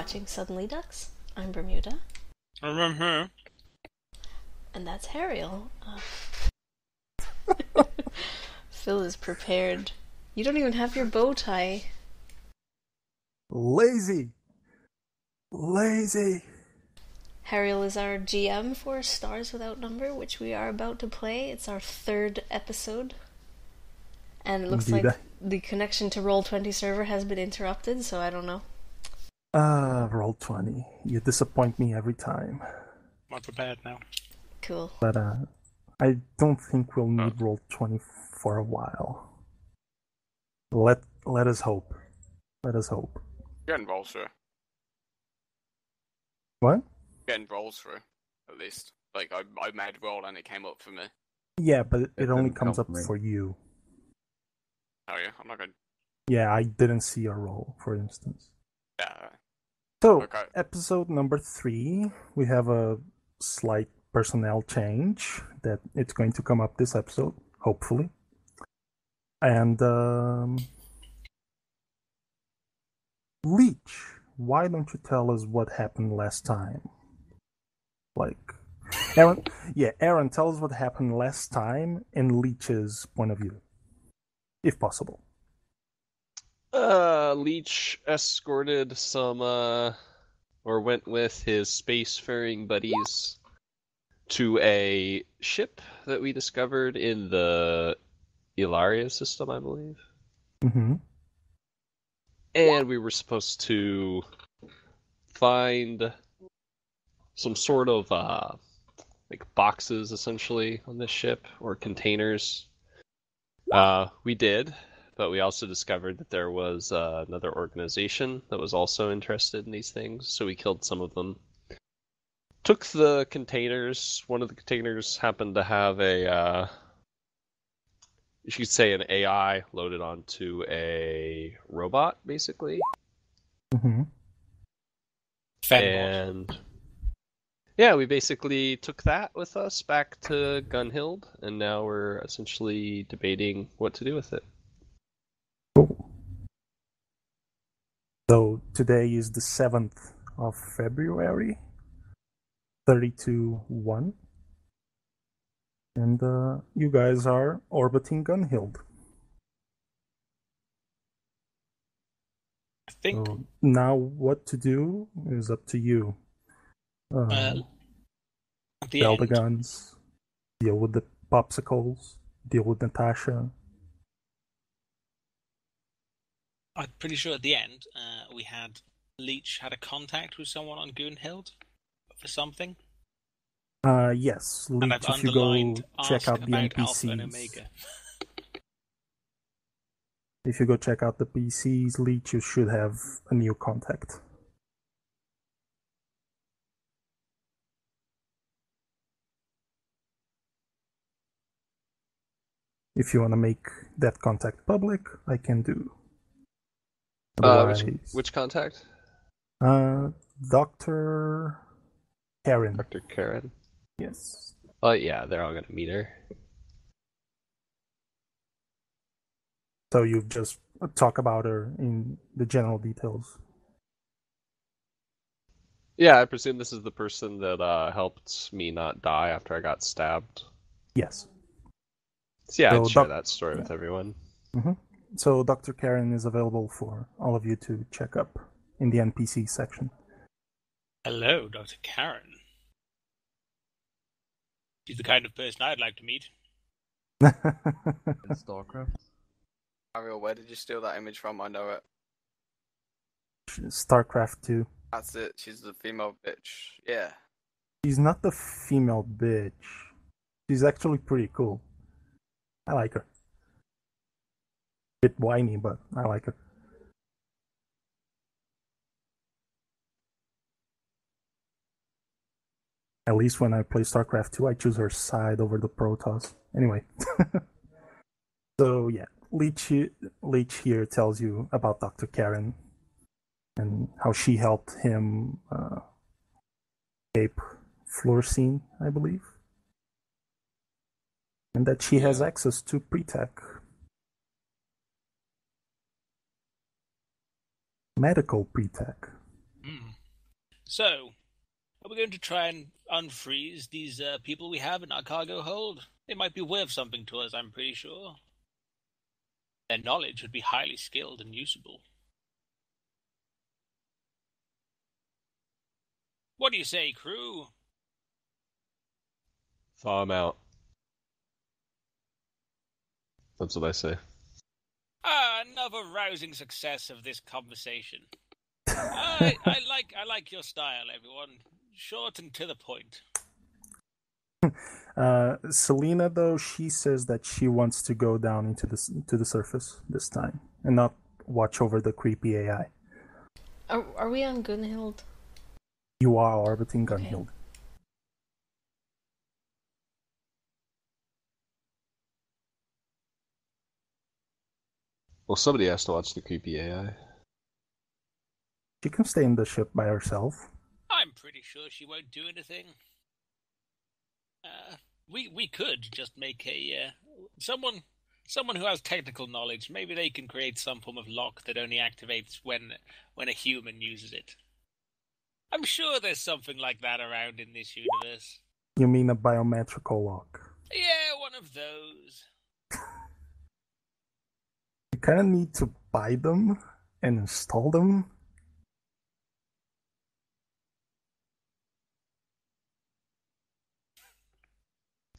watching Suddenly Ducks. I'm Bermuda. And And that's Hariel. Phil is prepared. You don't even have your bow tie. Lazy. Hariel is our GM for Stars Without Number, which we are about to play. It's our 3rd episode. And it looks like the connection to Roll20 server has been interrupted, so I don't know. Roll20. You disappoint me every time. I'm prepared now. Cool. But I don't think we'll need Roll20 for a while. Let us hope. Let us hope. Getting rolls through. What? Getting rolls through, at least. Like, I made a roll and it came up for me. Yeah, but it only didn't comes come up for me. for you. Oh yeah, I'm not going to... Yeah, I didn't see your roll, for instance. Yeah. So, Okay. episode number 3, we have a slight personnel change that it's going to come up this episode, hopefully. And, Leech, why don't you tell us what happened last time? Aaron, tell us what happened last time in Leech's point of view, if possible. Leech escorted or went with his spacefaring buddies to a ship that we discovered in the Ilaria system, I believe. Mm-hmm. And we were supposed to find some sort of like boxes, essentially, on this ship, or containers. We did, but we also discovered that there was another organization that was also interested in these things, so we killed some of them. Took the containers. One of the containers happened to have you could say an AI loaded onto a robot, basically. Mm-hmm. And yeah, we basically took that with us back to Gunhild, and now we're essentially debating what to do with it. Cool. So today is the 7th of February, 32-1. And you guys are orbiting Gunhild. I think So now what to do is up to you. at the Sell end, the guns, deal with the popsicles, deal with Natasha. I'm pretty sure at the end we had Leech had a contact with someone on Gunhild for something. Yes, And Leech, I've if you go underlined check ask out the about Alpha and NPCs. Omega. If you go check out the PCs, Leech, you should have a new contact. If you want to make that contact public, I can do. Otherwise, Which contact? Dr. Karen. Dr. Karen. Yes. Oh yeah, they're all gonna meet her. So you just talk about her in the general details. Yeah, I presume this is the person that helped me not die after I got stabbed. Yes. So yeah, So I'd share that story with everyone. Mm-hmm. So Dr. Karen is available for all of you to check up in the NPC section. Hello, Dr. Karen. She's the kind of person I'd like to meet. In StarCraft? Ariel, where did you steal that image from? I know it. StarCraft 2. That's it. She's the female bitch. Yeah. She's not the female bitch. She's actually pretty cool. I like her. Bit whiny, but I like her. At least when I play StarCraft 2, I choose her side over the Protoss. Anyway. So yeah, Leech here tells you about Dr. Karen and how she helped him escape Fluorescein, I believe. And that she has access to pre-tech. Medical pre-tech. So, are we going to try and unfreeze these people we have in our cargo hold? They might be worth something to us, I'm pretty sure. Their knowledge would be highly skilled and usable. What do you say, crew? Thaw 'em out. That's what I say. Another rousing success of this conversation. I like your style, everyone. Short and to the point. Selena, though, she says that she wants to go down into the surface this time and not watch over the creepy AI. Are we on Gunhild? You are orbiting Gunhild. Well, somebody has to watch the creepy AI. She can stay in the ship by herself. I'm pretty sure she won't do anything. We could just make a someone who has technical knowledge. Maybe they can create some form of lock that only activates when a human uses it. I'm sure there's something like that around in this universe. You mean a biometrical lock? Yeah, one of those. You kind of need to buy them and install them.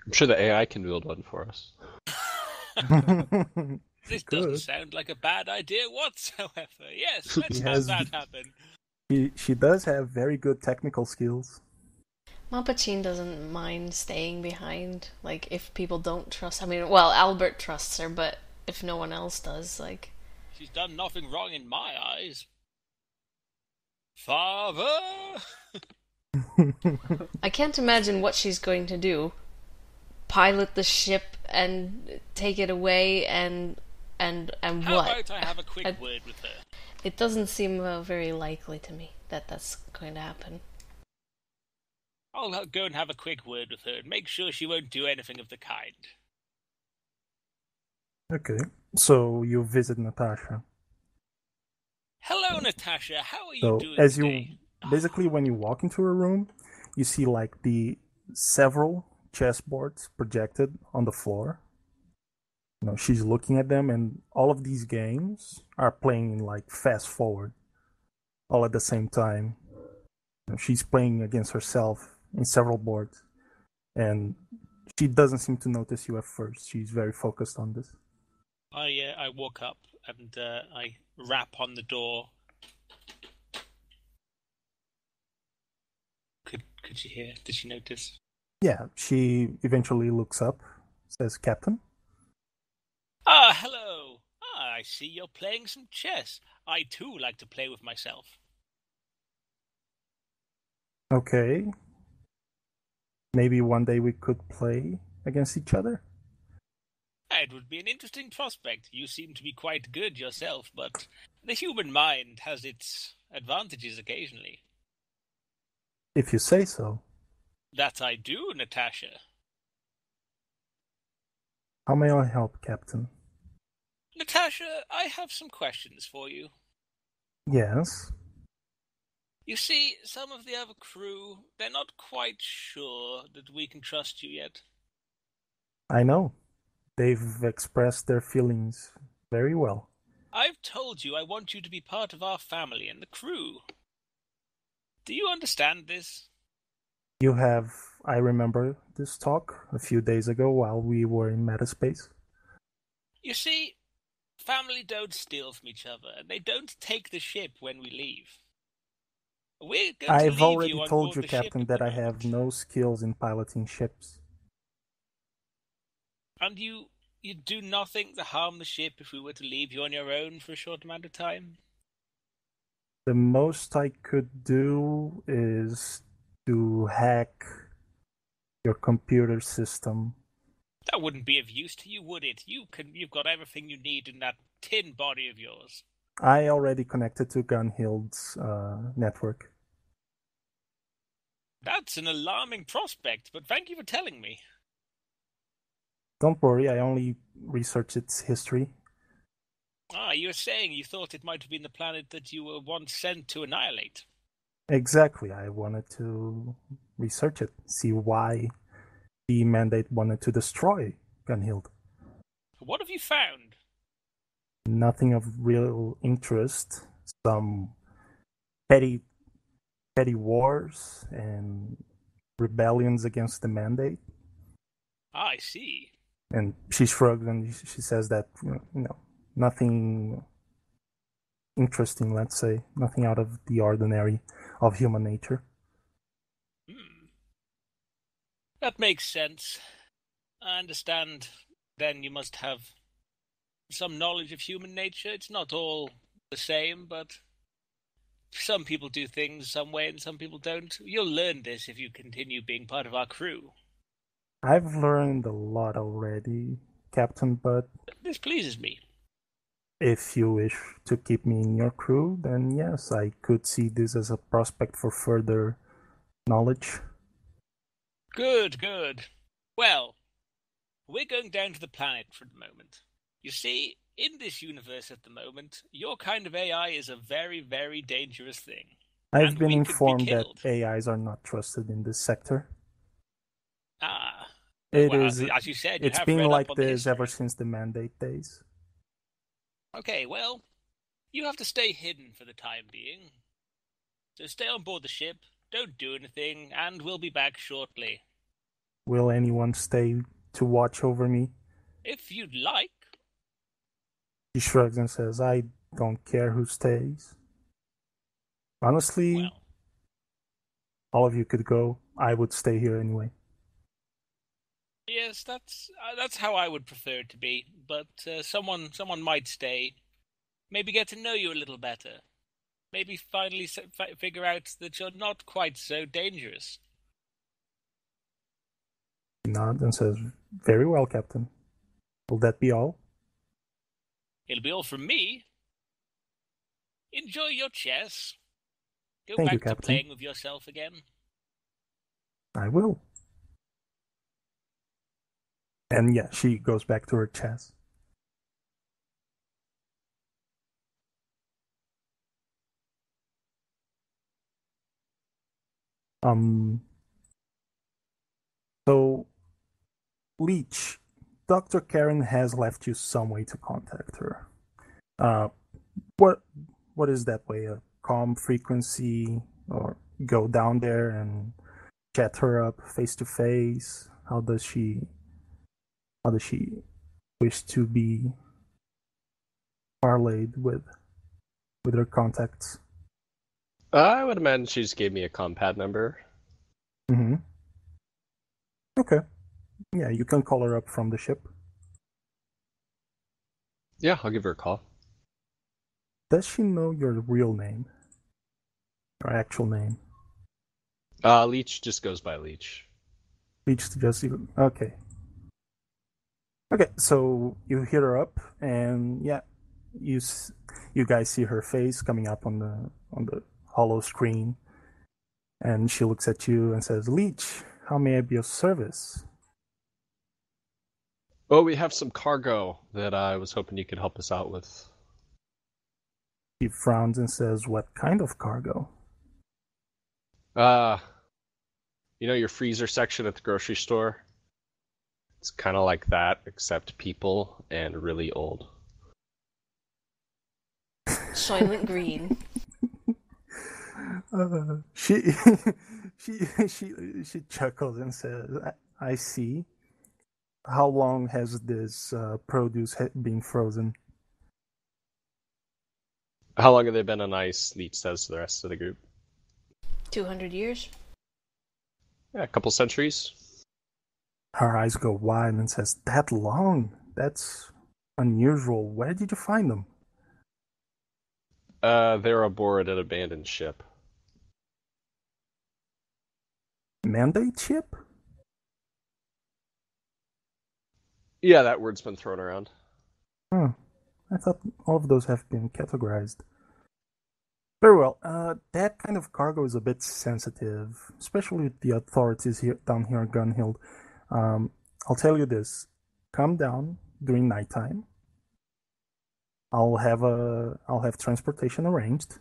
I'm sure the AI can build one for us. This doesn't sound like a bad idea whatsoever. Yes, let's have that happen. She does have very good technical skills. Mapachine doesn't mind staying behind, like, if people don't trust. I mean, well, Albert trusts her, but if no one else does, like... She's done nothing wrong in my eyes. Father! I can't imagine what she's going to do. Pilot the ship and take it away and what? How about I have a quick word with her? It doesn't seem very likely to me that that's going to happen. I'll go and have a quick word with her and make sure she won't do anything of the kind. Okay, so you visit Natasha. Hello, Natasha. How are you doing today? Basically, when you walk into her room, you see like the several chessboards projected on the floor. You know, she's looking at them, and all of these games are playing like fast forward, all at the same time. You know, she's playing against herself in several boards, and she doesn't seem to notice you at first. She's very focused on this. I walk up and I rap on the door. Could she hear? Did she notice? Yeah, she eventually looks up, says, "Captain." Ah, hello. I see you're playing some chess. I too like to play with myself. Okay. Maybe one day we could play against each other? It would be an interesting prospect. You seem to be quite good yourself, but the human mind has its advantages occasionally. If you say so. That I do, Natasha. How may I help, Captain? Natasha, I have some questions for you. Yes? You see, some of the other crew, they're not quite sure that we can trust you yet. I know. They've expressed their feelings very well. I've told you I want you to be part of our family and the crew. Do you understand this? I remember this talk a few days ago while we were in Metaspace. You see, family don't steal from each other, and they don't take the ship when we leave. I've already told you, Captain, that I have no skills in piloting ships. And you do nothing to harm the ship if we were to leave you on your own for a short amount of time? The most I could do is to hack your computer system. That wouldn't be of use to you, would it? You've got everything you need in that tin body of yours. I already connected to Gunhild's network. That's an alarming prospect, but thank you for telling me. Don't worry, I only researched its history. You were saying you thought it might have been the planet that you were once sent to annihilate. Exactly. I wanted to research it, see why the mandate wanted to destroy Gunhild. What have you found? Nothing of real interest. Some petty wars and rebellions against the mandate. I see. And she shrugs and she says that, nothing interesting, let's say, nothing out of the ordinary of human nature. That makes sense. I understand. Then you must have some knowledge of human nature. It's not all the same, but some people do things some way and some people don't. You'll learn this if you continue being part of our crew. I've learned a lot already, Captain, but This pleases me. if you wish to keep me in your crew, then yes, I could see this as a prospect for further knowledge. Good, good. Well, we're going down to the planet for the moment. You see, in this universe at the moment, your kind of AI is a very, very dangerous thing. I've been informed that AIs are not trusted in this sector. It is. As you said, it's been like this ever since the mandate days. Okay, well, you have to stay hidden for the time being. So stay on board the ship, don't do anything, and we'll be back shortly. Will anyone stay to watch over me? If you'd like. He shrugs and says, I don't care who stays. Honestly, all of you could go. I would stay here anyway. Yes, that's how I would prefer it to be. But someone might stay. Maybe get to know you a little better. Maybe finally figure out that you're not quite so dangerous. He nods and says, very well, Captain. Will that be all? It'll be all from me. Enjoy your chess. Go Thank back you, to Captain. playing with yourself again. I will. And yeah, she goes back to her chess. So, Leech, Dr. Karen has left you some way to contact her. What is that way? A calm frequency, or go down there and chat her up face to face? How does she wish to be parlayed with her contacts? I would imagine she just gave me a compad number. Mm-hmm. Okay. Yeah, you can call her up from the ship. Yeah, I'll give her a call. Does she know your real name? Your actual name? Leech just goes by Leech. Leech just... Okay. Okay, so you hit her up, and yeah, you guys see her face coming up on the hollow screen, and she looks at you and says, Leech, how may I be of service? Oh, we have some cargo that I was hoping you could help us out with. He frowns and says, what kind of cargo? You know your freezer section at the grocery store? It's kind of like that, except people and really old. Soylent Green. She chuckles and says, I see. How long has this produce been frozen? How long have they been on ice? Leech says to the rest of the group. 200 years? Yeah, a couple centuries. Her eyes go wide and says, that long? That's unusual. Where did you find them? They're aboard an abandoned ship. Mandate ship? Yeah, that word's been thrown around. Oh, I thought all of those have been categorized. Very well. That kind of cargo is a bit sensitive, especially with the authorities down here at Gunhild. I'll tell you this: come down during nighttime. I'll have transportation arranged.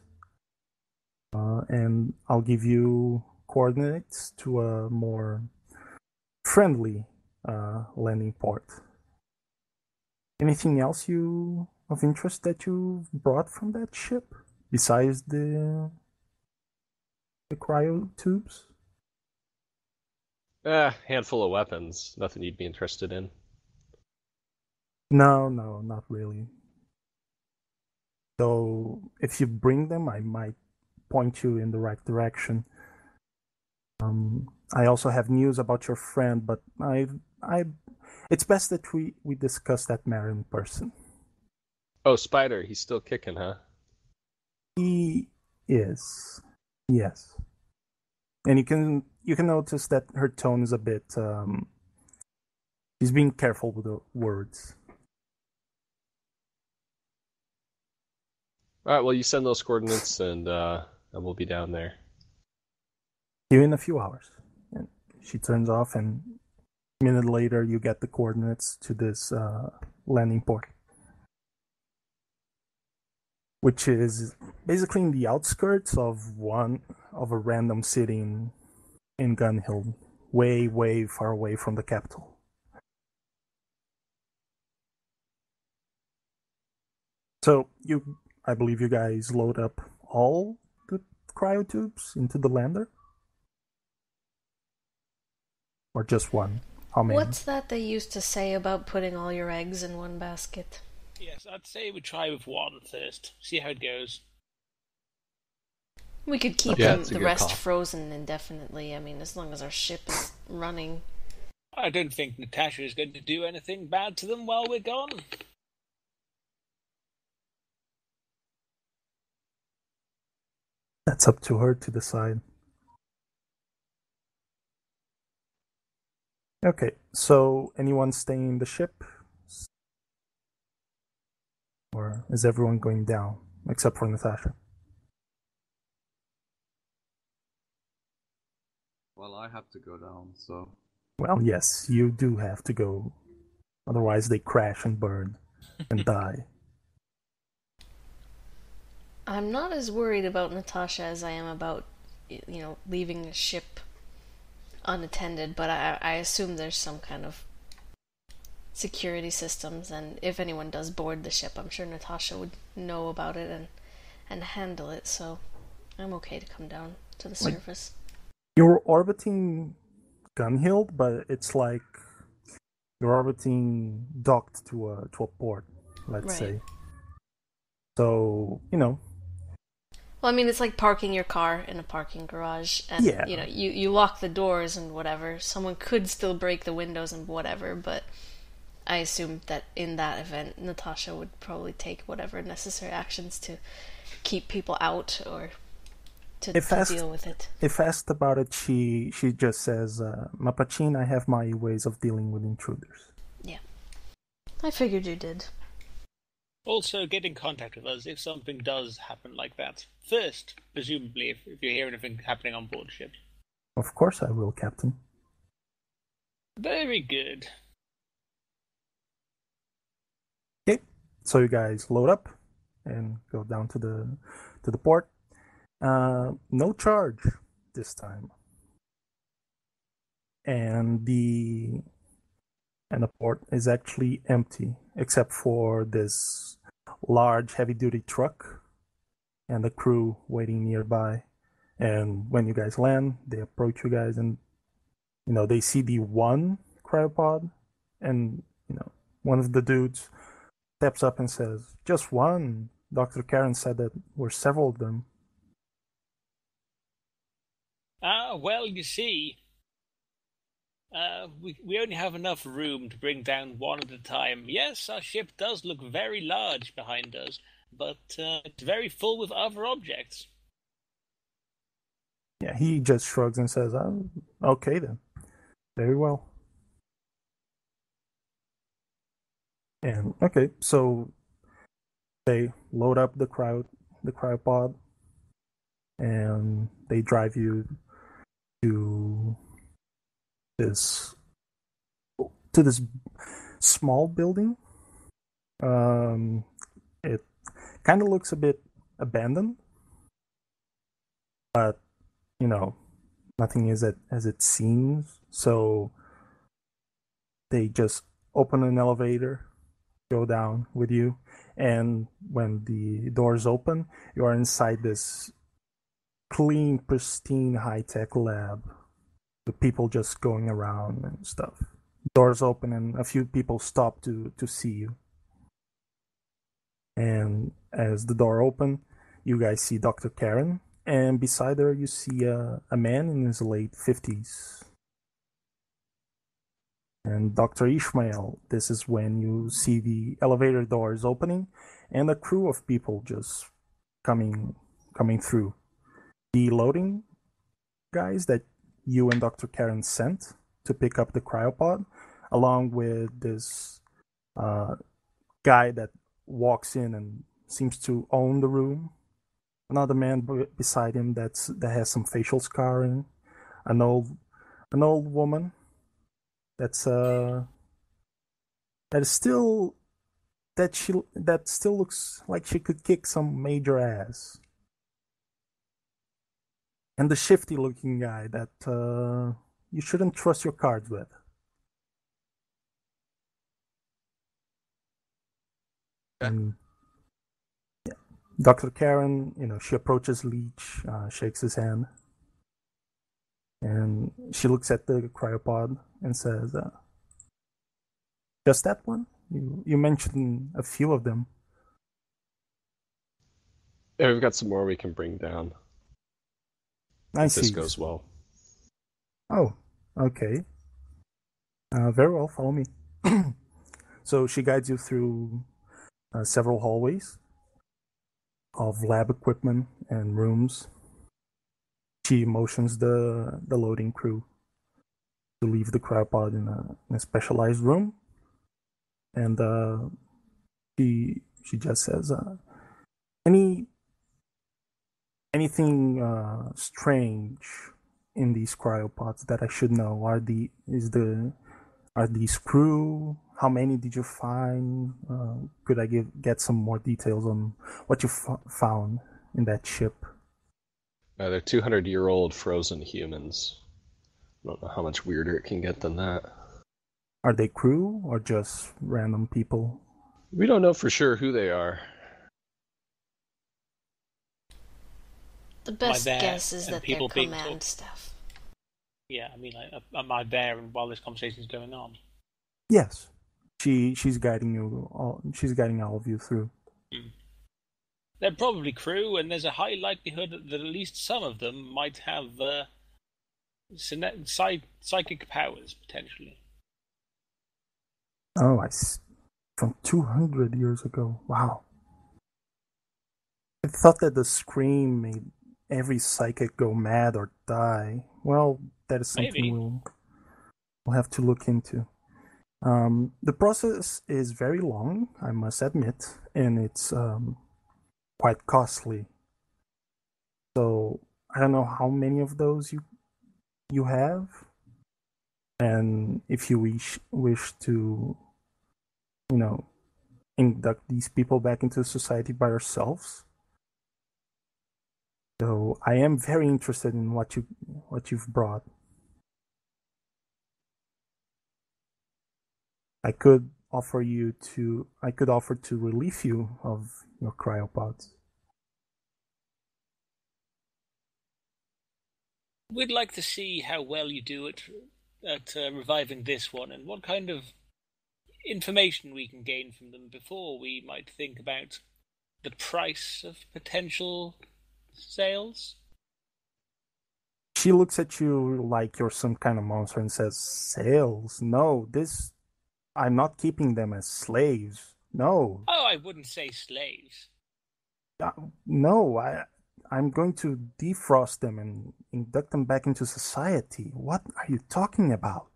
and I'll give you coordinates to a more friendly landing port. Anything else of interest that you brought from that ship besides the cryo tubes? Handful of weapons. Nothing you'd be interested in. No, not really. So if you bring them, I might point you in the right direction. I also have news about your friend, but it's best that we discuss that matter in person. Oh, Spider, he's still kicking, huh? He is, yes. And you can notice that her tone is a bit. She's being careful with the words. All right. Well, you send those coordinates, and we'll be down there. See you in a few hours. And she turns off, and a minute later, you get the coordinates to this landing port, which is basically in the outskirts of a random city in Gunhill, way far away from the capital. So I believe you guys load up all the cryotubes into the lander, or just one? How many? What's that they used to say about putting all your eggs in one basket? Yes, I'd say we try with one first. See how it goes. We could keep the rest frozen indefinitely. I mean, as long as our ship is running. I don't think Natasha is going to do anything bad to them while we're gone. That's up to her to decide. Okay, so anyone staying in the ship? Or is everyone going down, except for Natasha? Well, I have to go down, so... Well, yes, you do have to go. Otherwise they crash and burn and die. I'm not as worried about Natasha as I am about, leaving the ship unattended, but I assume there's some kind of security systems, and if anyone does board the ship, I'm sure Natasha would know about it and handle it, so I'm okay to come down to the surface. You're orbiting Gunhill, but it's like you're orbiting docked to a port, let's say. So, Well, I mean, it's like parking your car in a parking garage, and you lock the doors and whatever. Someone could still break the windows and whatever, but I assume that in that event, Natasha would probably take whatever necessary actions to keep people out or to deal with it. If asked about it, she just says, "Mapachin, I have my ways of dealing with intruders." Yeah, I figured you did. Also, get in contact with us if something does happen like that. First, presumably, if you hear anything happening on board ship. Of course I will, Captain. Very good. Okay, so you guys load up and go down to the port. No charge this time. And the port is actually empty, except for this large heavy-duty truck and the crew waiting nearby. And when you guys land, they approach you guys, and they see the one cryopod, and one of the dudes steps up and says, "Just one. Dr. Karen said that were several of them." Well, you see, we only have enough room to bring down one at a time. Yes, our ship does look very large behind us, but it's very full with other objects. Yeah, he just shrugs and says, "Okay then, very well." And okay, so they load up the cryopod, and they drive you to this small building. It kind of looks a bit abandoned. but nothing is as it seems. So they just open an elevator, go down with you, and when the doors open, you are inside this clean, pristine, high-tech lab. The people just going around and stuff. Doors open and a few people stop to see you. And as the door open, you guys see Dr. Karen, and beside her you see a man in his late 50s. And Dr. Ishmael, this is when you see the elevator doors opening and a crew of people just coming through. The loading guys that you and Dr. Karen sent to pick up the cryopod, along with this guy that walks in and seems to own the room. Another man beside him that has some facial scarring. An old woman that still looks like she could kick some major ass. And the shifty looking guy that you shouldn't trust your cards with. Okay. And, yeah. Dr. Karen, she approaches Leech, shakes his hand, and she looks at the cryopod and says, just that one? You mentioned a few of them. Yeah, we've got some more we can bring down. If this goes well. Oh, okay. Very well, follow me. So she guides you through several hallways of lab equipment and rooms. She motions the loading crew to leave the cryopod in a specialized room, and she just says, anything strange in these cryopods that I should know? Are these crew? How many did you find? Could I get some more details on what you found in that ship? They're 200-year-old frozen humans. I don't know how much weirder it can get than that. Are they crew or just random people? We don't know for sure who they are. The best guess is that they're command staff. Yeah, I mean, am I there while this conversation is going on? Yes, she's guiding you all. She's guiding all of you through. They're probably crew, and there's a high likelihood that at least some of them might have psychic powers potentially. Oh, from 200 years ago. Wow. I thought that the scream made every psychic go mad or die. Well, that is something we'll have to look into. The process is very long, I must admit, and it's quite costly. So I don't know how many of those you have, and if you wish to, induct these people back into society by yourselves. So I am very interested in what you've brought. I could offer to relieve you of your cryopods. We'd like to see how well you do it at reviving this one, and what kind of information we can gain from them before we might think about the price of potential sales. She looks at you like you're some kind of monster and says, "Sales? No, I'm not keeping them as slaves. No." Oh, I wouldn't say slaves. No, I'm going to defrost them and induct them back into society. What are you talking about?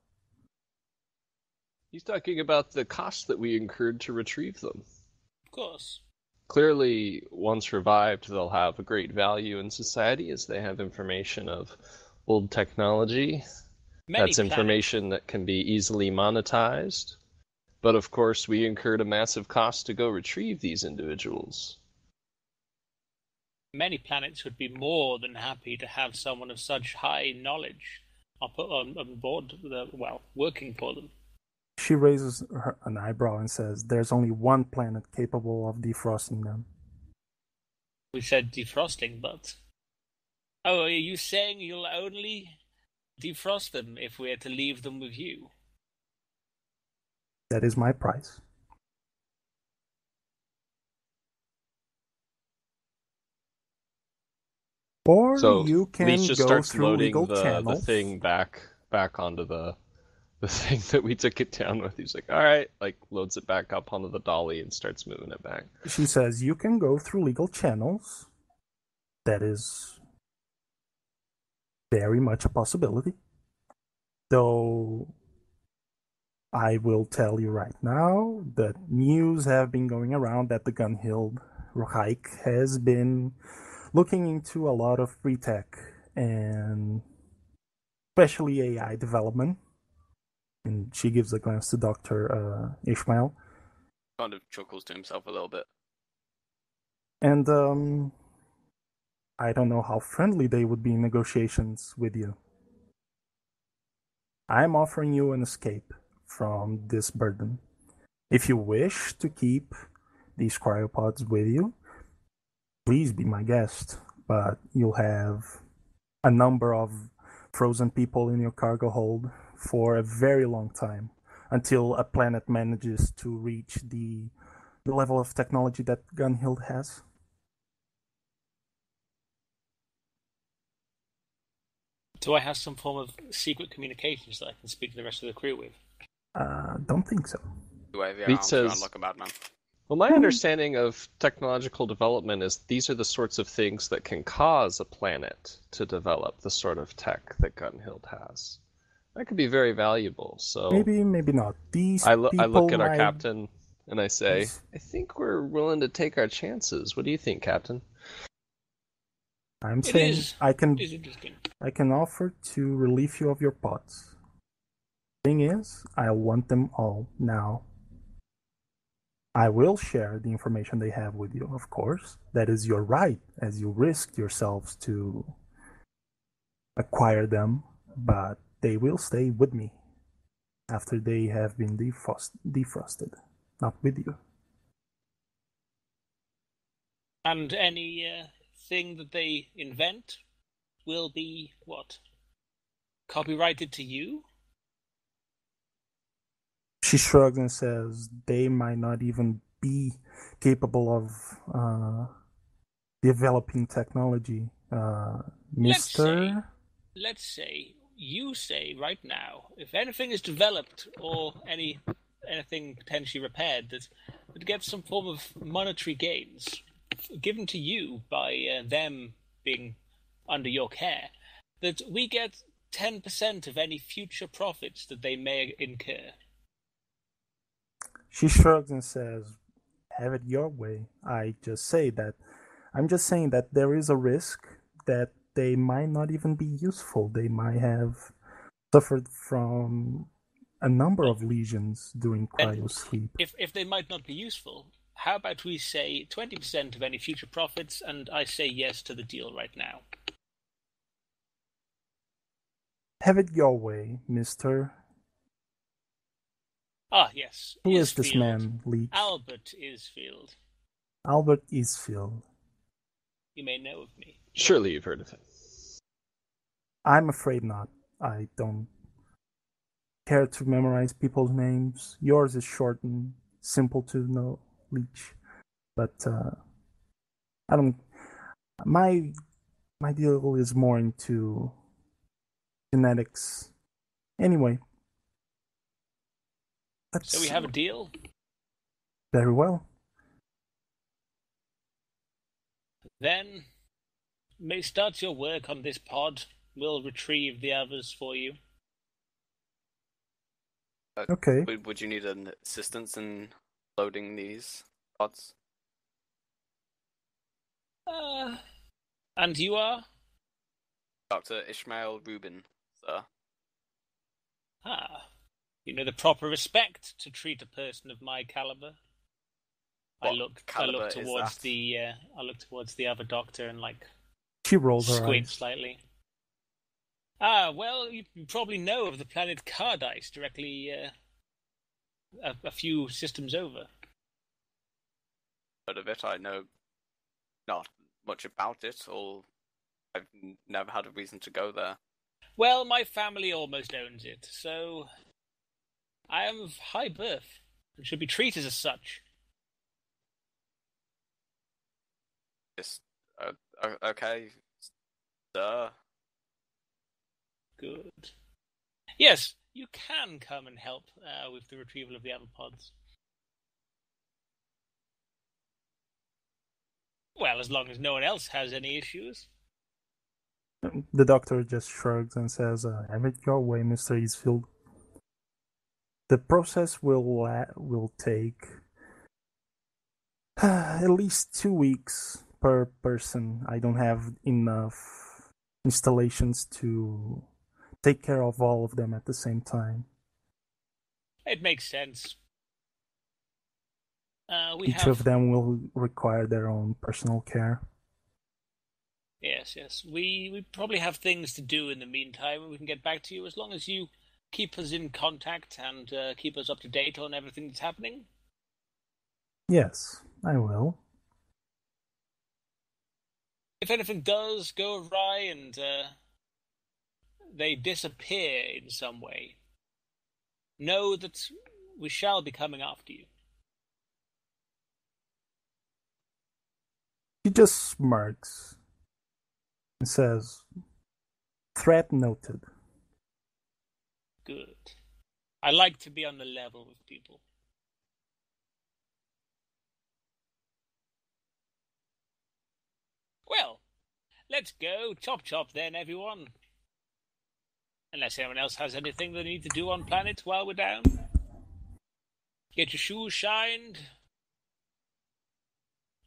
He's talking about the cost that we incurred to retrieve them. Of course. Clearly, once revived, they'll have a great value in society as they have information of old technology. That's information that can be easily monetized. But of course, we incurred a massive cost to go retrieve these individuals. Many planets would be more than happy to have someone of such high knowledge on board, working for them. She raises an eyebrow and says, "There's only one planet capable of defrosting them." We said defrosting, but... Oh, are you saying you'll only defrost them if we're to leave them with you? That is my price. Or So you can Leech just go starts through loading legal the channels. thing back onto the thing that we took it down with. He's like, all right, like loads it back up onto the dolly and starts moving it back. She says you can go through legal channels. That is very much a possibility. Though I will tell you right now that news have been going around that the Gunhild Reich has been looking into a lot of free tech and especially AI development. And she gives a glance to Dr. Ishmael. Kind of chuckles to himself a little bit. And I don't know how friendly they would be in negotiations with you. I'm offering you an escape from this burden. If you wish to keep these cryopods with you, please be my guest, but you'll have a number of frozen people in your cargo hold for a very long time, until a planet manages to reach the level of technology that Gunhild has. Do I have some form of secret communications that I can speak to the rest of the crew with? Don't think so. You wave your Beat arms says- around like a madman. Well, my understanding of technological development is these are the sorts of things that can cause a planet to develop the sort of tech that Gunhild has. That could be very valuable. So Maybe not. These I look at our might- captain and I say, I think we're willing to take our chances. What do you think, Captain? I'm saying is interesting. I can offer to relieve you of your pots. Thing is, I want them all now. I will share the information they have with you, of course. That is your right, as you risked yourselves to acquire them, but they will stay with me after they have been defrosted, not with you. And any thing that they invent will be, what? Copyrighted to you? She shrugs and says they might not even be capable of developing technology. Mister? Let's say you say right now, if anything is developed or anything potentially repaired that gets some form of monetary gains given to you by them being under your care, that we get 10% of any future profits that they may incur. She shrugs and says, have it your way. I'm just saying that there is a risk that they might not even be useful. They might have suffered from a number of lesions during cryosleep. If they might not be useful, how about we say 20% of any future profits, and I say yes to the deal right now. Have it your way, mister. Ah, yes. Who is this Isfield. man, Leech? Albert Isfield. Albert Isfield. You may know of me. Surely you've heard of him. I'm afraid not. I don't care to memorize people's names. Yours is short and simple to know, Leech. But I don't. My deal is more into genetics. Anyway. So we have a deal? Very well. Then, may start your work on this pod. We'll retrieve the others for you. Okay. Would you need an assistance in loading these pods? And you are? Dr. Ishmael Rubin, sir. Ah. You know the proper respect to treat a person of my caliber. I look towards the other doctor and like She rolls her squint eyes. slightly. Ah, well, you probably know of the planet Cardice, directly a few systems over. Heard of it, I know not much about it, or I've never had a reason to go there. Well, my family almost owns it, so I am of high birth and should be treated as such. Just, okay, sir. Good. Yes, you can come and help with the retrieval of the other pods. Well, as long as no one else has any issues. The doctor just shrugs and says, "Have it your way, Mr. Eastfield. The process will take at least 2 weeks per person. I don't have enough installations to take care of all of them at the same time. It makes sense. Each of them will require their own personal care." Yes. We probably have things to do in the meantime, and we can get back to you as long as you keep us in contact and keep us up to date on everything that's happening. Yes, I will. If anything does go awry and they disappear in some way, know that we shall be coming after you. He just smirks and says, "Threat noted." Good. I like to be on the level with people. Well, let's go chop then, everyone. Unless anyone else has anything they need to do on planet while we're down. Get your shoes shined.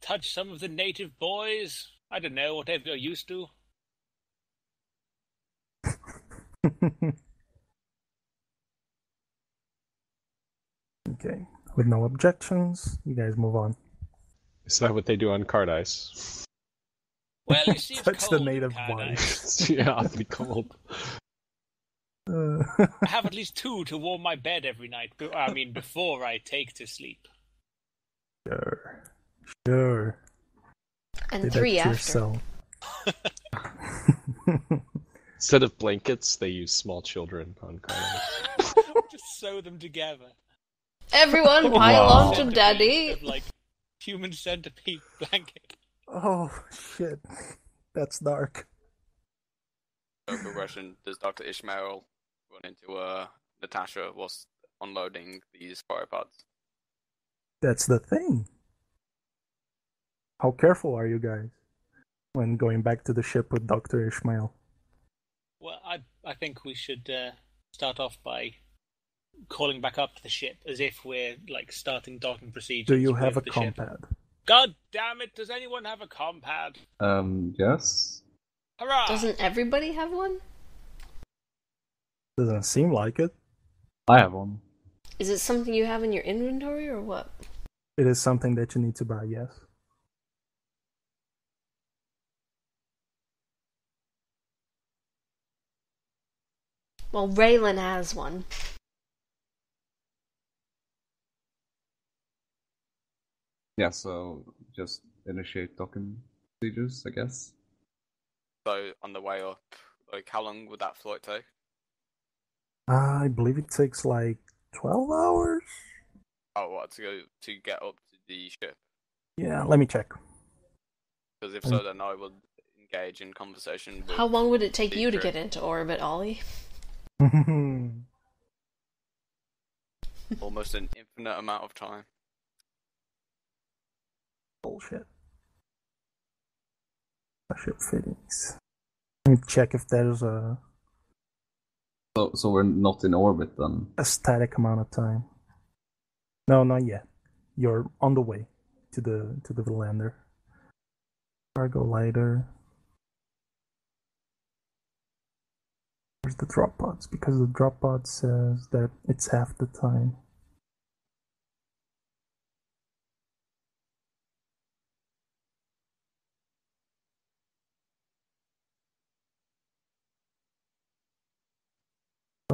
Touch some of the native boys. I don't know, whatever you're used to. Okay, with no objections, you guys move on. Is that what they do on Cardice? Well, you see, it's Touch cold the native in Cardice. body. Yeah, awfully cold. I have at least 2 to warm my bed every night. I mean, before I take to sleep. Sure. And Say 3 that to after. yourself. Instead of blankets, they use small children on Cardice. Just sew them together. Everyone pile Wow. on to Centipede Daddy. of, like, human centipede blanket. Oh, shit. That's dark. Progression. Does Dr. Ishmael run into Natasha whilst unloading these cryopods? That's the thing. How careful are you guys when going back to the ship with Dr. Ishmael? Well, I think we should start off by calling back up to the ship as if we're like starting docking procedures. Do you have a with the ship. compad? God damn it! Does anyone have a compad? Yes. Hurrah! Doesn't everybody have one? Doesn't seem like it. I have one. Is it something you have in your inventory or what? It is something that you need to buy, yes. Well, Raylan has one. Yeah, so just initiate docking procedures, I guess. So on the way up, like how long would that flight take? I believe it takes like 12 hours? Oh, what, to get up to the ship? Yeah, let me check. Because if so, then I would engage in conversation with... How long would it take you to Secret. get into orbit, Ollie? almost an infinite amount of time. Bullshit. Ship fittings. Let me check if there's a So we're not in orbit then? static amount of time. No, not yet. You're on the way to the lander. Cargo lighter. Where's the drop pods? Because the drop pod says that it's half the time.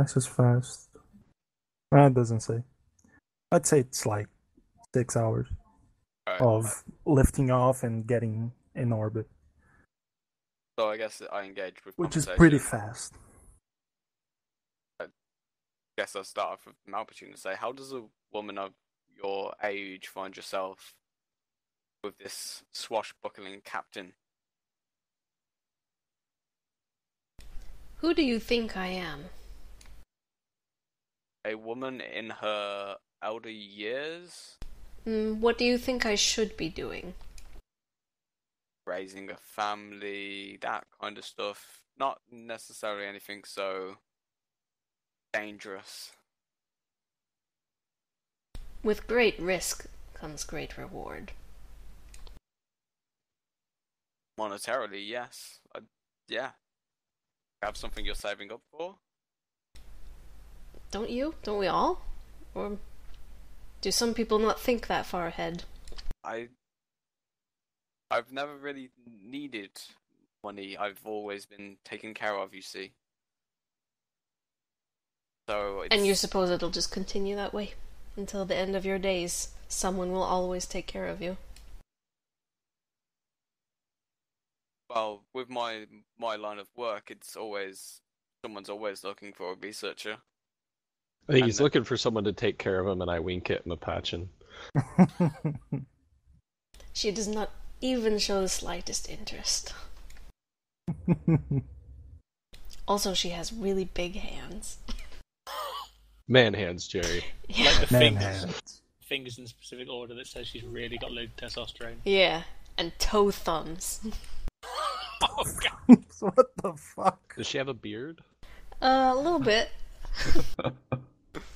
Twice as fast. It doesn't say. I'd say it's like 6 hours of lifting off and getting in orbit. So I guess I engage with which is conversation. pretty fast. I guess I'll start off with Malpatine and say, how does a woman of your age find yourself with this swashbuckling captain? Who do you think I am? A woman in her elder years? What do you think I should be doing? Raising a family, that kind of stuff. Not necessarily anything so dangerous. With great risk comes great reward. Monetarily, yes. Yeah. Have something you're saving up for? Don't you? Don't we all? Or do some people not think that far ahead? I've never really needed money. I've always been taken care of, you see. So And you suppose it'll just continue that way? Until the end of your days, someone will always take care of you. Well, with my line of work, it's always someone's always looking for a researcher. I think he's looking for someone to take care of him, and I wink at Mapachin. She does not even show the slightest interest. Also, she has really big hands. Man hands, Jerry. Yeah. Like the Man fingers. hands. Fingers in specific order that says she's really got loads of testosterone. Yeah, and toe thumbs. Oh, God. What the fuck? Does she have a beard? A little bit. A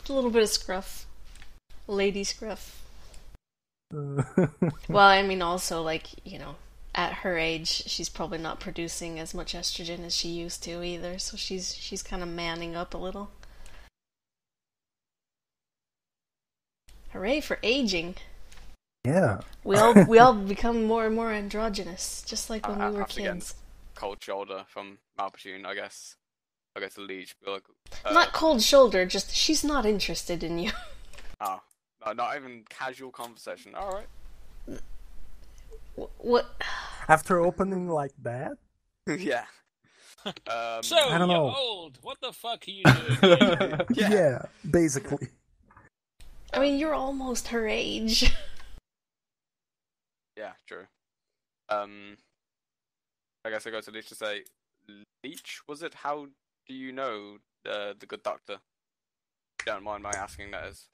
little bit of scruff. Lady scruff. Well, I mean, also, like, you know, at her age, she's probably not producing as much estrogen as she used to either, so she's kind of manning up a little. Hooray for aging! Yeah. We all become more and more androgynous, just like when we were kids. Cold shoulder from Malpatine, I guess. I guess the leech. Be like, Not cold shoulder, just she's not interested in you. Oh, no, not even casual conversation. All right. What? After opening like that? Yeah. So, I don't you're know. old. What the fuck are you doing? Yeah, basically. I mean, you're almost her age. Yeah, true. I guess I go to Leech to say, Leech, was it? How do you know the good doctor? If you don't mind my asking, that is.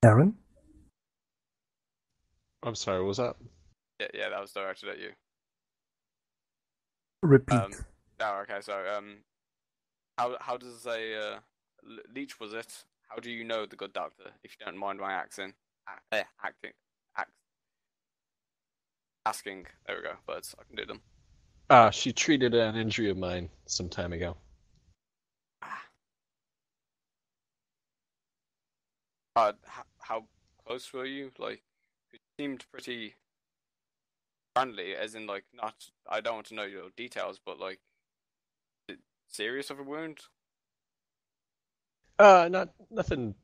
Aaron? I'm sorry, what was that? Yeah, that was directed at you. Repeat. Okay, so how does a Leech, was it? How do you know the good doctor? If you don't mind my asking. There we go. But I can do them. She treated an injury of mine some time ago. How close were you? Like, it seemed pretty friendly, as in, like, not. I don't want to know your details, but like, is it serious of a wound? Nothing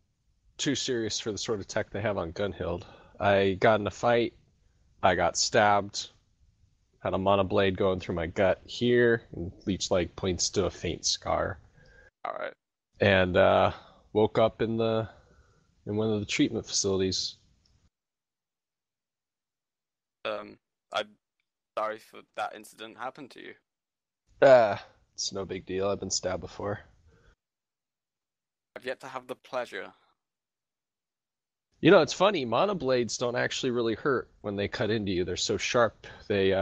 too serious for the sort of tech they have on Gunhild. I got in a fight. I got stabbed. Had a monoblade going through my gut here, and Leech like points to a faint scar. All right. And woke up in one of the treatment facilities. I'm sorry for that incident happened to you. It's no big deal. I've been stabbed before. I've yet to have the pleasure. You know, it's funny. Monoblades don't actually really hurt when they cut into you. They're so sharp. They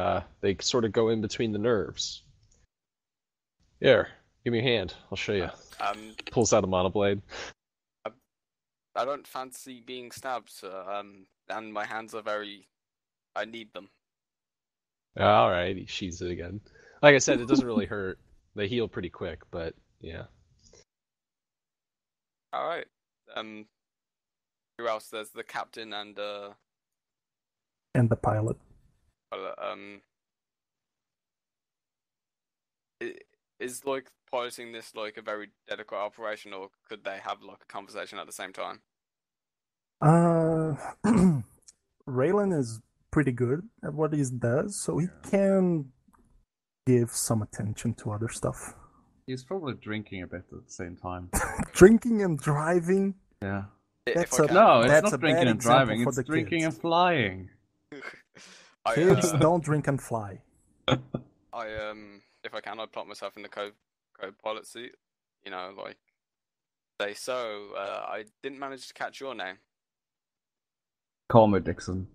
sort of go in between the nerves. Here, give me a hand. I'll show you. Pulls out a monoblade. I don't fancy being stabbed, sir. And my hands are I need them. All right, he sheathes it again. Like I said, it doesn't really hurt. They heal pretty quick, but yeah. All right. who else? There's the captain and the pilot. Is like piloting this like a very dedicated operation, or could they have like a conversation at the same time? Raylan is pretty good at what he does, so he can give some attention to other stuff. He's probably drinking a bit at the same time. Drinking and driving? Yeah. That's no, it's that's not a drinking bad and driving, example it's for the drinking kids. and flying. Kids don't drink and fly. If I can, I'd plot myself in the co-pilot seat. You know, like, say, so, I didn't manage to catch your name. Call me Dixon.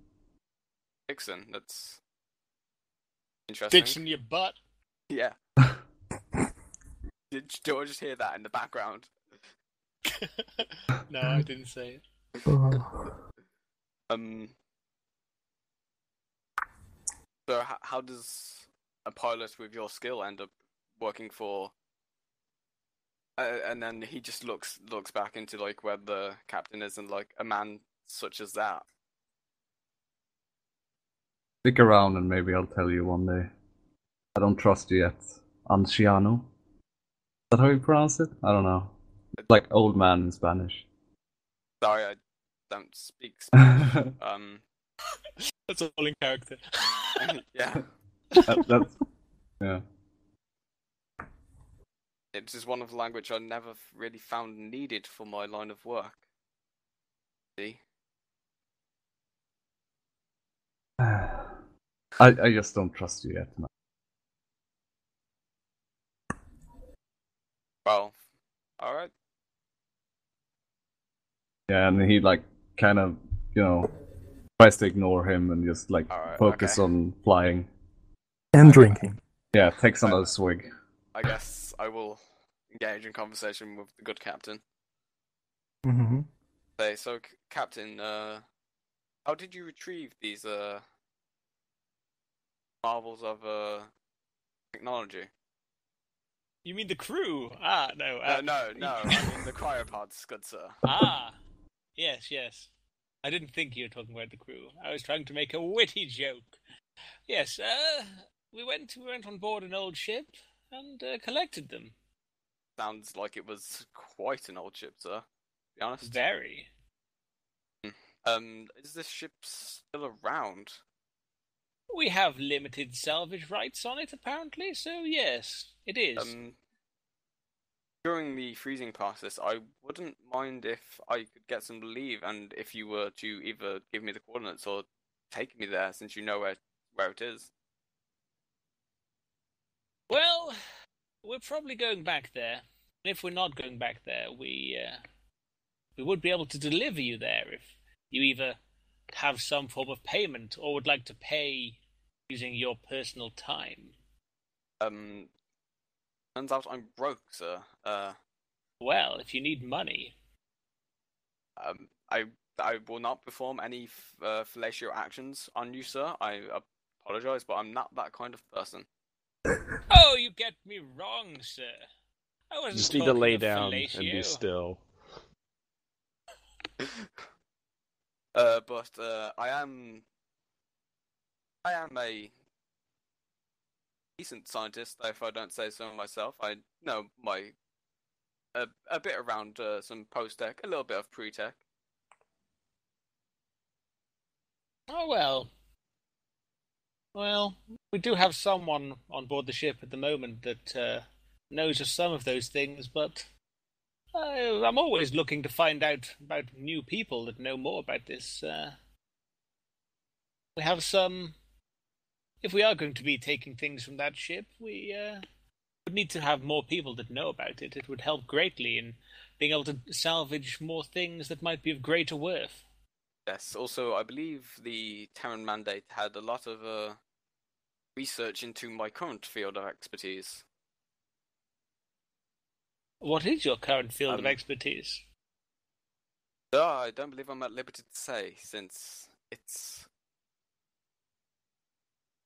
Dixon, that's interesting. Dixon, your butt. Yeah. Do I just hear that in the background? No, I didn't say it. So how does a pilot with your skill end up working for? And then he just looks back into like where the captain is, and like a man such as that. Stick around and maybe I'll tell you one day. I don't trust you yet. Anciano? Is that how you pronounce it? I don't know. It's like old man in Spanish. Sorry, I don't speak Spanish. That's all in character. Yeah. That's yeah. It's just one of the language I never really found needed for my line of work. See? I just don't trust you yet, man. Well, alright. Yeah, and he like kind of, tries to ignore him and just like focus on flying. And drinking. Yeah, takes another swig. I guess I will engage in conversation with the good captain. Mm-hmm. So Captain, how did you retrieve these marvels of technology? You mean the crew? No. No. I mean the cryopods, good sir. Yes. I didn't think you were talking about the crew. I was trying to make a witty joke. Yes, we went on board an old ship and collected them. Sounds like it was quite an old ship, sir. To be honest. Very. Is this ship still around? We have limited salvage rights on it, apparently, so yes, it is. During the freezing process, I wouldn't mind if I could get some leave, and if you were to either give me the coordinates or take me there, since you know where it is. Well, we're probably going back there. And if we're not going back there, we would be able to deliver you there if you either have some form of payment or would like to pay using your personal time. Turns out I'm broke, sir. Well, if you need money. I will not perform any fellatio actions on you, sir. I apologize, but I'm not that kind of person. Oh, you get me wrong, sir. I wasn't just need to lay down fellatio. and be still. But I am a decent scientist, if I don't say so myself. I know a bit around some post-tech, a little bit of pre-tech. Oh, well. Well, we do have someone on board the ship at the moment that knows of some of those things, but I'm always looking to find out about new people that know more about this. We have some... If we are going to be taking things from that ship, we would need to have more people that know about it. It would help greatly in being able to salvage more things that might be of greater worth. Yes, also, I believe the Terran Mandate had a lot of research into my current field of expertise. What is your current field of expertise? I don't believe I'm at liberty to say, since it's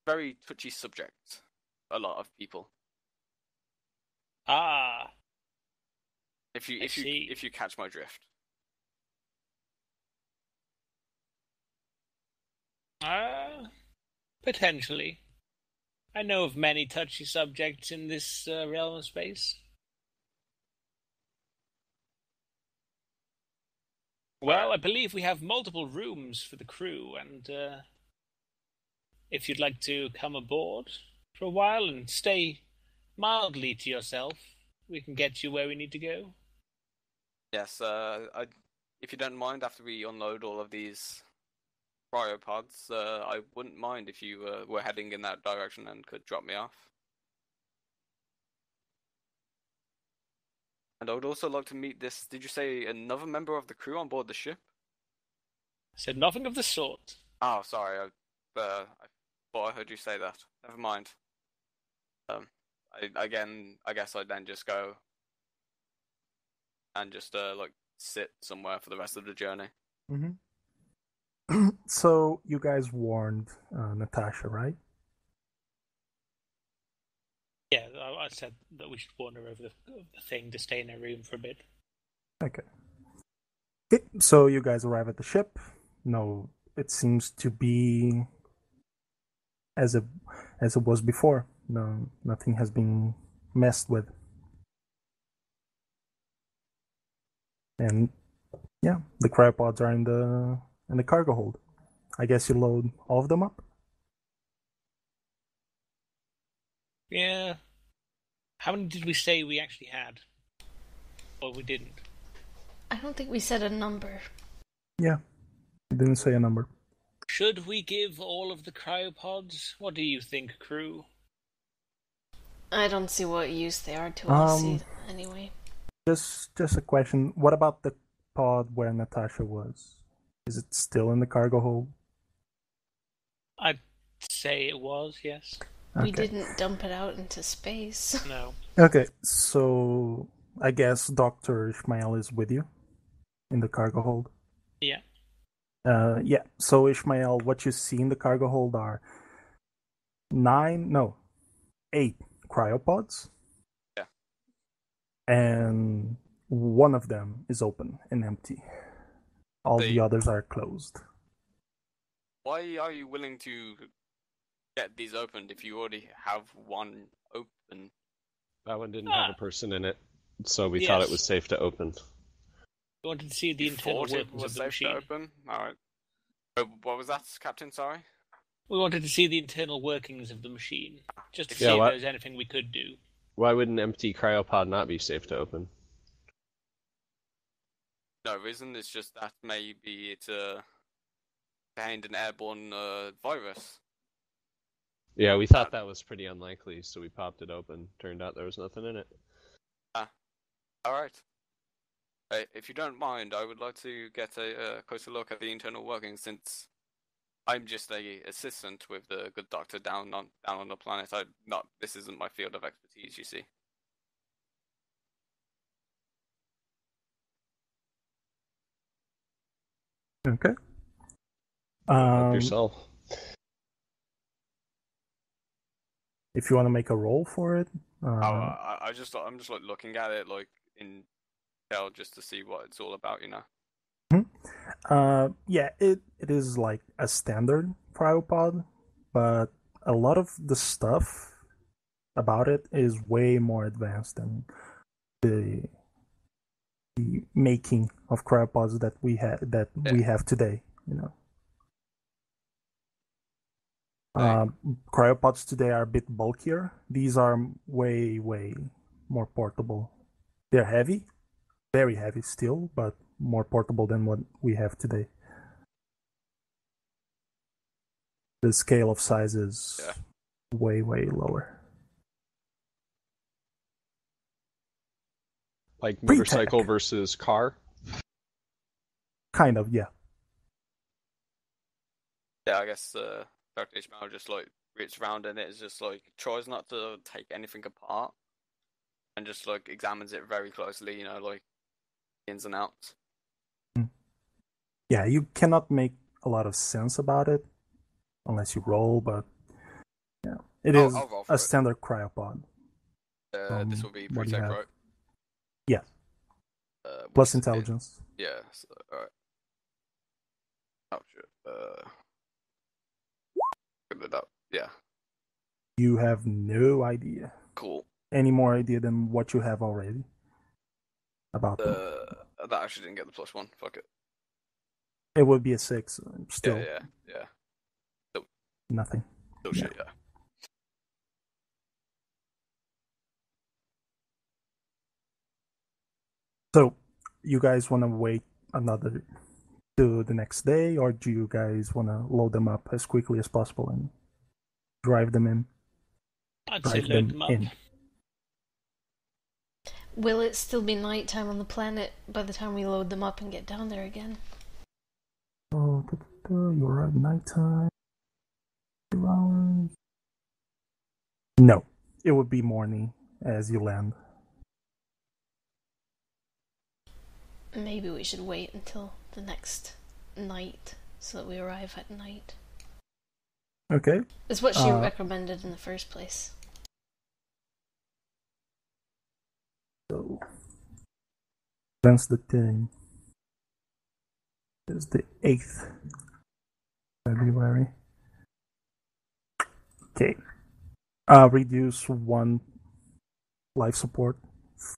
a very touchy subject. A lot of people. Ah. If you catch my drift. Potentially. I know of many touchy subjects in this realm of space. Well, I believe we have multiple rooms for the crew, and if you'd like to come aboard for a while and stay mildly to yourself, we can get you where we need to go. Yes, if you don't mind, after we unload all of these cryopods, I wouldn't mind if you were heading in that direction and could drop me off. And I would also like to meet this, did you say another member of the crew on board the ship? I said nothing of the sort. Oh, sorry, I thought I heard you say that. Never mind. I guess I'd then just go and just like sit somewhere for the rest of the journey. Mm-hmm. So you guys warned Natasha, right? Yeah, I said that we should warn her over the thing to stay in her room for a bit. Okay. So you guys arrive at the ship. No, it seems to be as it was before. No, nothing has been messed with. And yeah, the cryopods are in the cargo hold. I guess you load all of them up? Yeah. How many did we say we actually had? Or we didn't? I don't think we said a number. Yeah, we didn't say a number. Should we give all of the cryopods? What do you think, crew? I don't see what use they are to us anyway. Just a question. What about the pod where Natasha was? Is it still in the cargo hold? I'd say it was, yes. Okay. We didn't dump it out into space. No. Okay, so I guess Dr. Ishmael is with you in the cargo hold? Yeah. Yeah, so Ishmael, what you see in the cargo hold are 8 cryopods. Yeah. And one of them is open and empty. All the others are closed. Why are you willing to get these opened if you already have one open? That one didn't have a person in it, so we thought it was safe to open. We wanted to see the internal workings of the machine. Open? Alright. What was that, Captain? Sorry? We wanted to see the internal workings of the machine, just to see if there was anything we could do. Why would an empty cryopod not be safe to open? No reason, it's just that maybe it's behind an airborne virus. Yeah, we thought that was pretty unlikely, so we popped it open. Turned out there was nothing in it. Alright. If you don't mind, I would like to get a closer look at the internal workings, since I'm just a assistant with the good doctor down on the planet. This isn't my field of expertise, you see. Okay. Help yourself. If you want to make a roll for it. I'm just like looking at it like in detail just to see what it's all about, you know. Yeah, it is like a standard cryopod, but a lot of the stuff about it is way more advanced than the making of cryopods that we have today, you know. Cryopods today are a bit bulkier. These are way more portable. They're heavy, very heavy still, but more portable than what we have today. The scale of size is way lower. Like motorcycle versus car? Kind of, yeah. Yeah, I guess Dr. Ishmael just like reaches around in it, is just like tries not to take anything apart and just like examines it very closely, you know, like ins and outs. Yeah, you cannot make a lot of sense about it unless you roll, but yeah, it is a standard cryopod. This will be pre-tech, right? Yeah. Plus intelligence. Yeah. So, alright. Oh shit. figured it out. Yeah. You have no idea. Cool. Any more idea than what you have already about them? That actually didn't get the +1. Fuck it. It would be a 6. Still Yeah. nothing. Still shit, yeah. So, you guys want to wait another to the next day, or do you guys want to load them up as quickly as possible and drive them in? I'd say load them up. Will it still be nighttime on the planet by the time we load them up and get down there again? Oh, you're at nighttime. 2 hours. No, it would be morning as you land. Maybe we should wait until the next night so that we arrive at night. Okay. It's what she recommended in the first place. So, that's the thing. It's the 8th February. Okay. Reduce 1 life support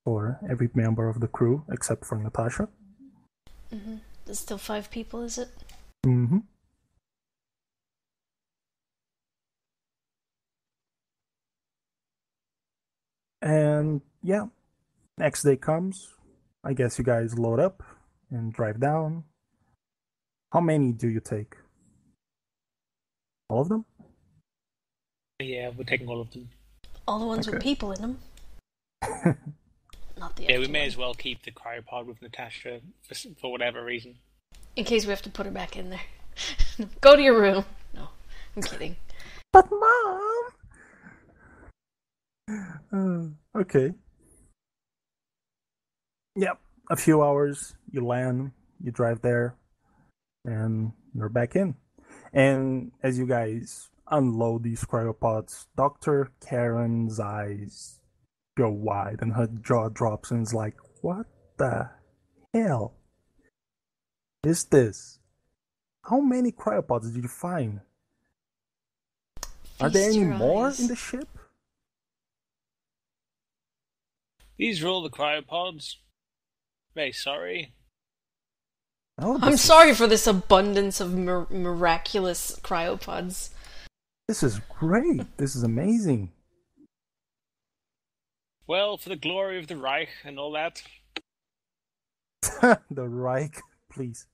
for every member of the crew except for Natasha. Mm-hmm. There's still 5 people, is it? Mm-hmm. And yeah, next day comes. I guess you guys load up and drive down. How many do you take? All of them? Yeah, we're taking all of them. All the ones with people in them. Not the Yeah, we may as well keep the cryopod with Natasha for whatever reason. In case we have to put her back in there. Go to your room. No, I'm kidding. But Mom! Okay. Yep, a few hours, you land, you drive there, and you're back in. And as you guys unload these cryopods, Dr. Karen's eyes go wide and her jaw drops and is like, what the hell is this? How many cryopods did you find? Are there any more in the ship? These are all the cryopods. Very sorry. Oh, I'm sorry for this abundance of miraculous cryopods. This is great. This is amazing. Well, for the glory of the Reich and all that. The Reich, please.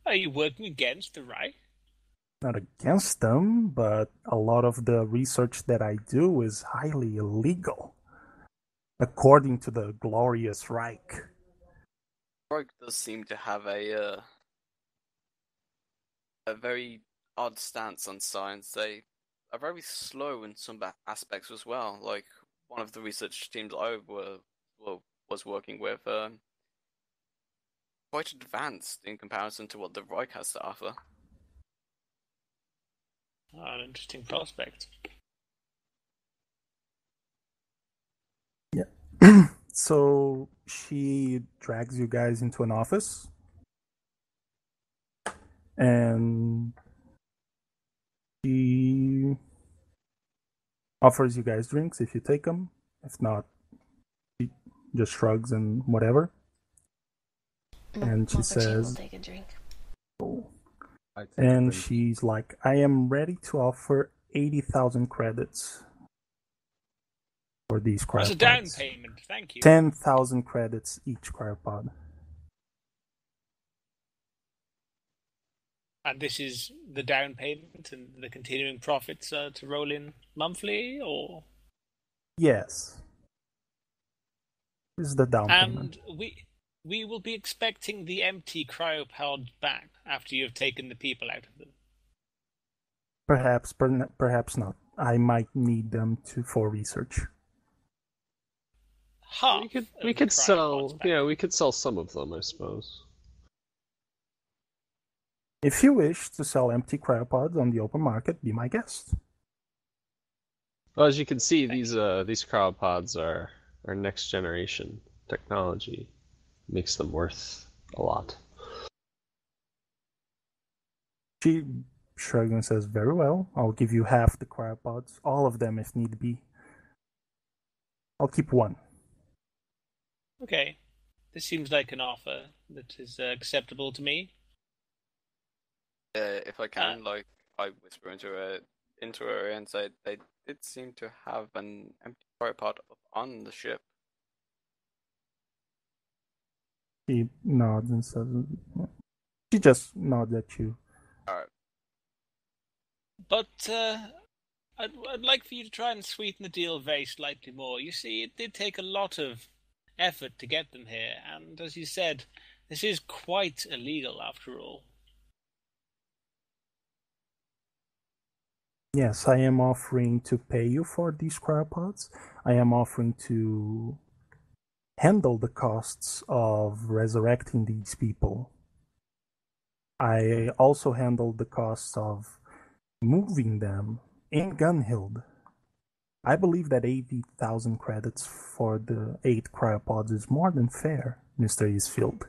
Are you working against the Reich? Not against them, but a lot of the research that I do is highly illegal. According to the glorious Reich. Reich does seem to have a very odd stance on science. They are very slow in some aspects as well. Like one of the research teams I was working with, quite advanced in comparison to what the Reich has to offer. An interesting prospect. Yeah. So she drags you guys into an office. And she offers you guys drinks if you take them. If not, she just shrugs and whatever. And she says, will take a drink. Oh. And she's like, I am ready to offer 80,000 credits for these cryopods. As a down payment, thank you. 10,000 credits each cryopod. And this is the down payment and the continuing profits to roll in monthly, or? Yes. This is the down payment. And we will be expecting the empty cryopod back after you have taken the people out of them. Perhaps not. I might need them for research. We could sell. Yeah, we could sell some of them, I suppose. If you wish to sell empty cryopods on the open market, be my guest. Well, as you can see, these cryopods are next generation technology. Makes them worth a lot. She shrugs and says, "Very well. I'll give you half the cryopods, all of them if need be. I'll keep one." Okay. This seems like an offer that is acceptable to me. If I can, I whisper into her and say they did seem to have an empty cryopod up on the ship. She nods and says, she just nods at you. Alright. But I'd like for you to try and sweeten the deal very slightly more. You see, it did take a lot of effort to get them here, and as you said, this is quite illegal after all. Yes, I am offering to pay you for these cryopods. I am offering to handle the costs of resurrecting these people. I also handle the costs of moving them in Gunhild. I believe that 80,000 credits for the 8 cryopods is more than fair, Mr. Eastfield.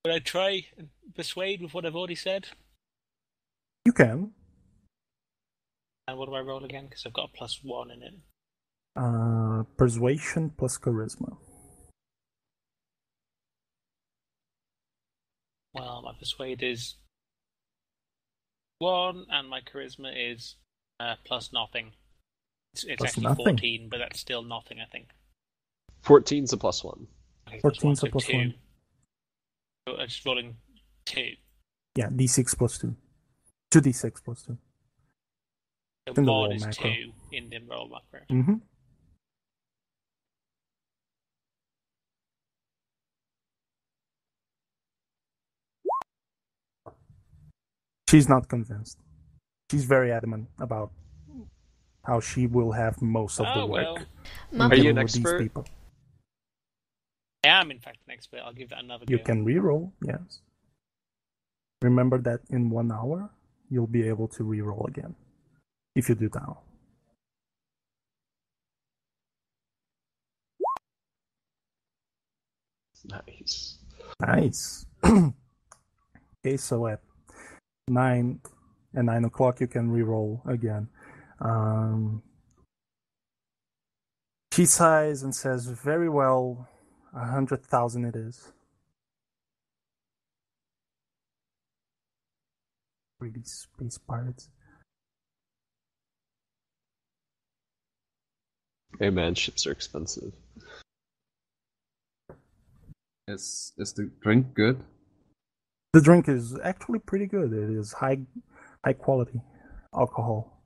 Would I try and persuade with what I've already said? You can. And what do I roll again? Because I've got a +1 in it. Persuasion plus charisma. Well, my persuade is 1, and my charisma is plus nothing. It's Plus actually nothing. 14, but that's still nothing, I think. 14's a +1. Okay, 14's a so plus 2. 1. So I'm just rolling 2. Yeah, d6 plus 2. 2d6 plus 2. So In the mod roll is macro. 2 in the roll macro. Mm-hmm. She's not convinced. She's very adamant about how she will have most of the work. Well, in Are you dealing an with these expert? people. I am in fact an expert. I'll give that another You go. can reroll, yes. Remember that in 1 hour, you'll be able to reroll again. If you do now. Nice. Nice. Okay, so at 9 and 9 o'clock, you can reroll again. She sighs and says, "Very well, 100,000 it is." Really, space pirates. Hey man, ships are expensive. Is the drink good? The drink is actually pretty good. It is high quality alcohol.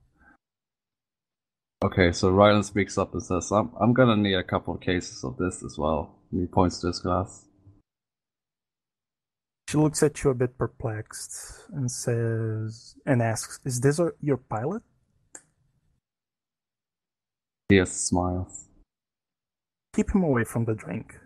Okay, so Rylan speaks up and says, I'm gonna need a couple of cases of this as well. And he points to his glass. She looks at you a bit perplexed and asks, "Is this your pilot?" He just smiles. Keep him away from the drink.